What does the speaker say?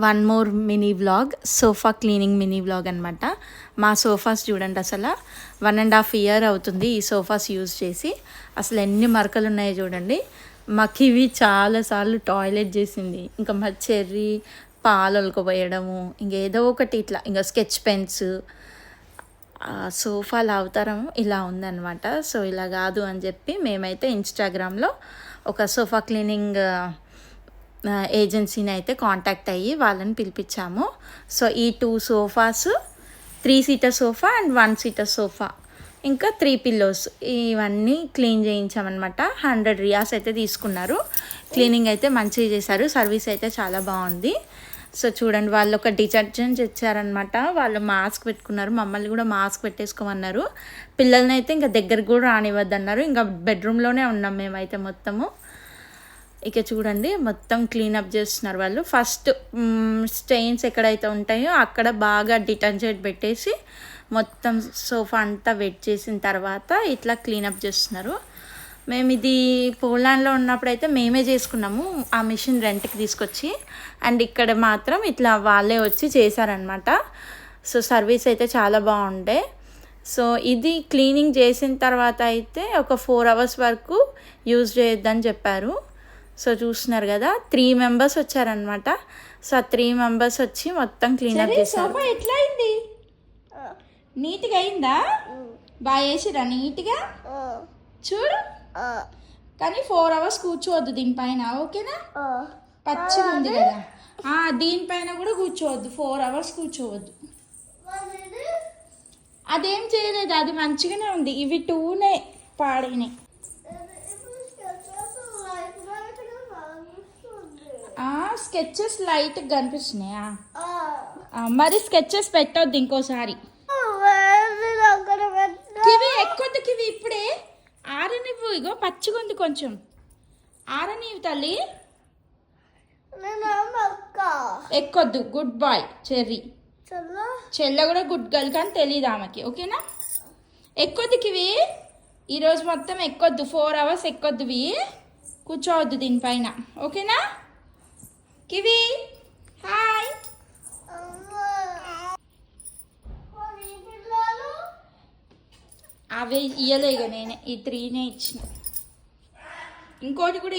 One more mini vlog, sofa cleaning mini vlog అనమాట. మా sofas చూడండి, అసలు 1.5 year అవుతుంది ఈ సోఫాస్ యూజ్ చేసి. అసలు ఎన్ని మరకలు ఉన్నాయో చూడండి. మా కివి చాలాసార్లు టాయిలెట్ చేసింది. ఇంకా మా చెర్రీ పాలు ఒలకపోయడము, ఇంకేదో ఒకటి ఇట్లా, ఇంకా స్కెచ్ పెన్స్. సోఫాల అవతారం ఇలా ఉందన్నమాట. సో ఇలా కాదు అని చెప్పి మేమైతే ఇన్స్టాగ్రామ్లో ఒక సోఫా క్లీనింగ్ ఏజెన్సీని అయితే కాంటాక్ట్ అయ్యి వాళ్ళని పిలిపించాము. సో ఈ 2 sofas, 3-seater sofa and 1-seater sofa, ఇంకా 3 pillows, ఇవన్నీ క్లీన్ చేయించామన్నమాట. 100 రియాస్ అయితే తీసుకున్నారు. క్లీనింగ్ అయితే మంచిగా చేశారు. సర్వీస్ అయితే చాలా బాగుంది. సో చూడండి, వాళ్ళు ఒక డిటర్జెంట్ ఇచ్చారనమాట. వాళ్ళు మాస్క్ పెట్టుకున్నారు, మమ్మల్ని కూడా మాస్క్ పెట్టేసుకోమన్నారు. పిల్లల్ని అయితే ఇంకా దగ్గరికి కూడా రానివ్వద్దన్నారు. ఇంకా బెడ్రూమ్లోనే ఉన్నాం మేమైతే మొత్తము. ఇక చూడండి, మొత్తం క్లీనప్ చేస్తున్నారు వాళ్ళు. ఫస్ట్ స్టెయిన్స్ ఎక్కడైతే ఉంటాయో అక్కడ బాగా డిటర్జెంట్ పెట్టేసి మొత్తం సోఫా అంతా వెట్ చేసిన తర్వాత ఇట్లా క్లీనప్ చేస్తున్నారు. మేము ఇది పోలాండ్లో ఉన్నప్పుడు అయితే మేమే చేసుకున్నాము, ఆ మిషన్ రెంట్కి తీసుకొచ్చి. అండ్ ఇక్కడ మాత్రం ఇట్లా వాళ్ళే వచ్చి చేశారనమాట. సో సర్వీస్ అయితే చాలా బాగుండే. సో ఇది క్లీనింగ్ చేసిన తర్వాత అయితే ఒక 4 hours వరకు యూజ్ చేయొద్దని చెప్పారు. సో చూస్తున్నారు కదా, 3 members వచ్చారనమాట. సో ఆ 3 members వచ్చి మొత్తం క్లీనప్ చేశారు. సోఫా ఎట్లా అయింది? నీట్గా అయిందా? బాగా చేసిరా నీట్గా? చూడు, కానీ 4 hours కూర్చోవద్దు దీనిపైన, ఓకేనా? పచ్చిగా ఉంది కదా, దీనిపైన కూడా కూర్చోవద్దు, 4 hours కూర్చోవద్దు. అదేం చేయలేదు, అది మంచిగానే ఉంది. ఇవి 2 పాడైనాయి. స్కెచెస్ లైట్ కనిపిస్తున్నాయా? మరి స్కెచెస్ పెట్టొద్దు ఇంకోసారి. కివి ఎక్కొద్దు, కివి ఇప్పుడే ఆరనివ్వు. ఇగో పచ్చిగా ఉంది, కొంచెం ఆరనివ్వు తల్లి. ఎక్కొద్దు. Good boy Cherry. చెల్ల కూడా గుడ్ గర్ల్, కానీ తెలియదు ఆమెకి, ఓకేనా? ఎక్కొద్దు కివి, ఈరోజు మొత్తం ఎక్కొద్దు. 4 hours ఎక్కొద్దువి, కూర్చోవద్దు దీనిపైన, ఓకేనా? Kiwi hi. అవి ఇయ్యలే, ఇక నేనే ఈ 3 ఇచ్చిన. ఇంకోటి కూడా